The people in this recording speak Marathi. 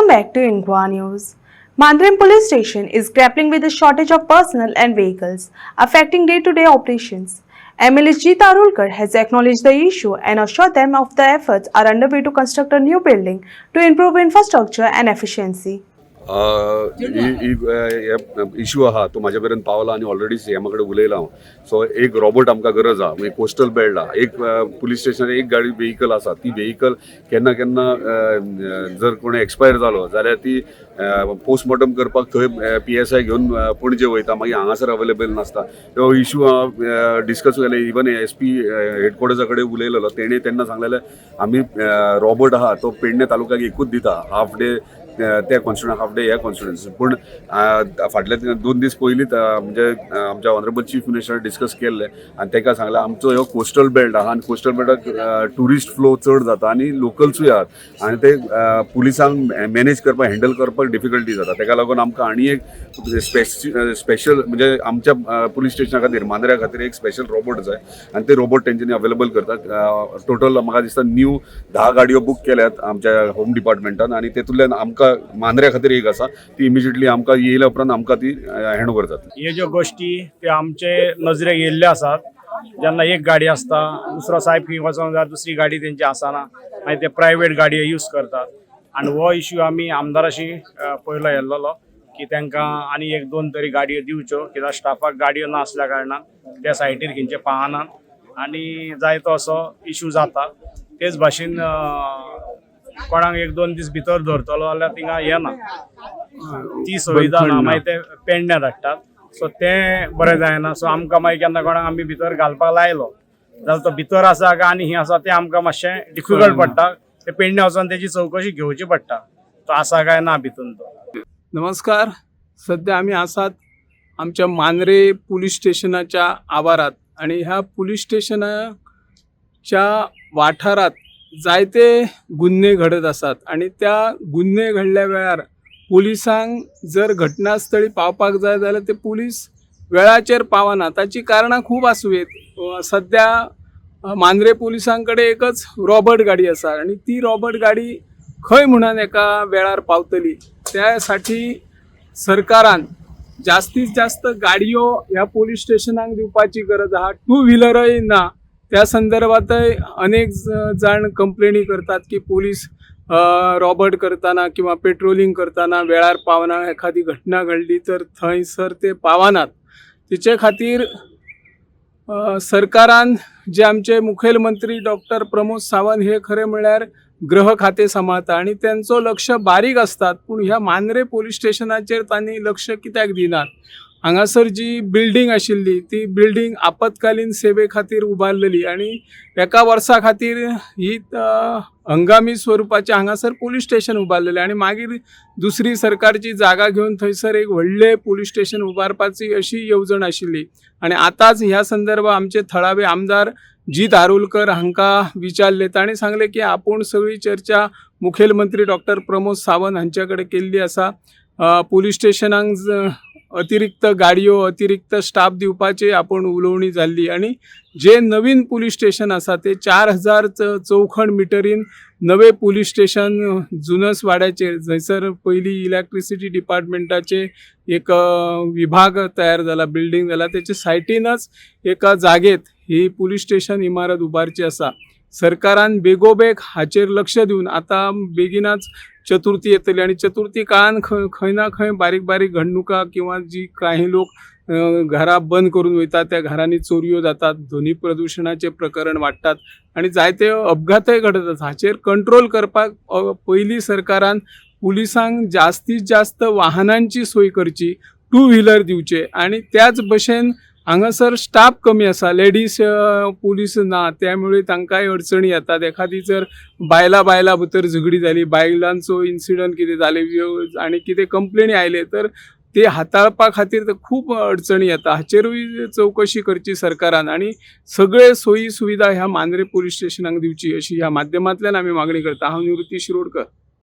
back to Inqua News. Mandrim Police Station is grappling with the shortage of personnel and vehicles, affecting day-to-day operations. MLA G. Tarulkar has acknowledged the issue and assured them of the efforts are underway to construct a new building to improve infrastructure and efficiency. Issue आहा तो म्हाजे पर्यंत पावला आनी ऑलरेडी सीएमा कडेन उलयला हांव. सो एक रोबोट आमकां गरज आहा, मागीर कोस्टल बेल्ट आहा, एक पुलीस स्टेशनार एक गाडी व्हेहिकल आसा, ती व्हेहिकल केन्ना केन्ना जर कोणी एक्सपायर जालो जाल्यार ती पोस्टमॉर्टम करपाक थंय PSI घेवन पणजे वयता, मागीर हांगासर अवेलेबल नासता. तो इश्यू हांव डिस्कस केले, इवन SP हेडक्वॉर्टर्सा कडेन उलयलेलो. तेणें तेन्ना सांगलेलें आमी रोबोट आहा तो पेडणे तालुक्याक एकूच दिता, हाफ डे त्या कॉन्स्टिट्युएन्सी हाफ डे ह्या कॉन्स्टिट्युएन्सी. पूण फाटल्या 2 दीस पयलींच म्हणजे आमच्या ऑनरेबल चीफ मिनिस्टर डिस्कस केल्ले आनी ताका सांगलें आमचो ह्यो कोस्टल बेल्ट आहा आनी कोस्टल बेल्टाक टुरिस्ट फ्लो चड जाता आनी लोकल्सूय आहात आनी ते पुलिसांक मॅनेज करपाक हँडल करपाक डिफिकल्टी जाता. ताका लागून आमकां आनी एक स्पेशल म्हणजे आमच्या पुलीस स्टेशना खातीर मांद्र्या खातीर एक स्पेशल रोबोट जाय आनी ते रोबोट तेंच्यांनी अवेलेबल करतात. टोटल म्हाका दिसता न्यू 10 गाडयो बूक केल्यात आमच्या होम डिपार्टमेंटान आनी तेतूंतल्यान आमकां मांद्र्या खातीर एक आसा ती इमिजिएटली आमकां येयल्या उपरांत आमकां ती हँड ओवर जातली. हे ज्यो गोष्टी त्यो आमचे नजरेक येयल्ले आसात. जेन्ना एक गाडी आसता, दुसरो साहेब खंय वचोंक जाय, दुसरी गाडी तेंची आसना, मागीर ते प्रायवेट गाडयो यूज करतात. आनी हो इश्यू आमी आमदाराशी पयलो येल्लो की तांकां आनी 1-2 तरी गाडयो दिवच्यो, कित्याक स्टाफाक गाडयो नासल्या कारणान त्या सायटीर खंयचे पावनात आनी जायतो असो इश्यू जाता. तेच भाशेन कोणाक 1-2 दीस भितर धरतलो जाल्यार थिंगा येना, ती सुविधा ना, मागीर ते पेडण्या धाडटात. सो तें बरें जायना. सो आमकां मागीर केन्ना कोणाक आमी भितर घालपाक लायलो जाल्यार तो भितर आसा काय आनी ही आसा तें आमकां मातशें डिफिकल्ट पडटा. ते पेडण्या वचोन तेची चवकशी घेवची पडटा, तो आसा काय ना भितून तो. नमस्कार. सध्या आम्ही आसात आमच्या मांद्रे पोलीस स्टेशनाच्या आवारात आणि ह्या पोलीस स्टेशनाच्या वाठारात जायते गुन्हे घडत असतात आणि त्या गुन्हे घडल्या वेळार पुलिसांक जर घटनास्थळी पावपाक जाय जाल्यार ते पुलीस वेळाचेर पावना. ताची कारणां खूब आसूं येत. सध्या मांद्रे पुलिसांकडे एकच रॉबर्ट गाडी आसा आणि ती रॉबर्ट गाडी खंय म्हणून एका वेळार पावतली. त्यासाठी सरकारान जास्तीत जास्त गाडयो ह्या पोलीस स्टेशनाक दिवपाची गरज आहा. 2 व्हिलरय ना. त्या संदर्भातय अनेक जण कंप्लेनी करतात की पोलीस रॉबर्ट करताना किंवा पेट्रोलिंग करताना वेळार पावना. एखादी घटना घडली तर थंयसर ते पावनात. तिचे खातीर सरकारान जे आमचे मुखेलमंत्री डॉक्टर प्रमोद सावंत हे खरे म्हळ्यार गृह खाते सांबाळता आणि त्यांचं लक्ष बारीक असतात. पूण ह्या मांद्रे पोलीस स्टेशनाचेर तांणी लक्ष कित्याक दिनात. हांगासर जी बिल्डींग आशिल्ली ती बिल्डींग आपत्कालीन सेवे खातीर उबारलेली आणि एका वर्सा खातीर ही हंगामी स्वरुपाचे हांगासर पोलीस स्टेशन उबारलेलें आणि मागीर दुसरी सरकारची जागा घेवन थंयसर एक व्हडलें पोलीस स्टेशन उबारपाची अशी येवजण आशिल्ली. आणि आतांच ह्या संदर्भात आमचे थळावे आमदार G. तारुलकर हांकां विचारले. ताणें सांगले की आपूण सगळी चर्चा मुखेलमंत्री डॉक्टर प्रमोद सावंत हांचे कडेन केल्ली आसा. पोलीस स्टेशनाक अतिरिक्त गाडयो अतिरिक्त स्टाफ दिवपाची आपण उलोवणी जाल्ली आणि जे नवीन पोलीस स्टेशन आसा ते 4000 चौखण मिटरीन नवे पोलीस स्टेशन जुनस वाड्याचेर जंयसर पयली इलेक्ट्रिसिटी डिपार्टमेंटाचे एक विभाग तयार जाला, बिल्डींग जाला, त्याच्या सायटीनच एका जागेत ही पोलीस स्टेशन इमारत उबारची आसा. सरकारान बेगोबेग हाचेर लक्ष दिवन आता बेगिनाच चतुर्थी येतली आणि चतुर्थी काळान खंय ना खंय बारीक बारीक घडणुका किंवा जी काही लोक घरा बंद करून वयतात त्या घरांनी चोरयो जातात, ध्वनी प्रदूषणाचे प्रकरण वाडटात आणि जायते अपघातय घडत आसात. हाचेर कंट्रोल करपाक पयली सरकारान पुलिसांक जास्तीत जास्त वाहनांची सोय करची, 2 व्हिलर दिवचे आणि त्याच भशेन हांगासर स्टाफ कमी आसा, लेडीज पुलीस ना, त्यामुळे तांकांय अडचणी येतात. एखादी जर बायला भितर झगडी जाली, बायलांचो इन्सिडंट कितें जाले आनी कितें कंप्लेनी आयले तर ते हाताळपा खातीर खूब अडचणी येता. हाचेरूय चवकशी करची सरकारान आणि सगळे सोयी सुविधा ह्या मांद्रे पोलीस स्टेशनाक दिवची अशी ह्या माध्यमांतल्यान आमी मागणी करता. हांव निवृत्ती शिरोडकर.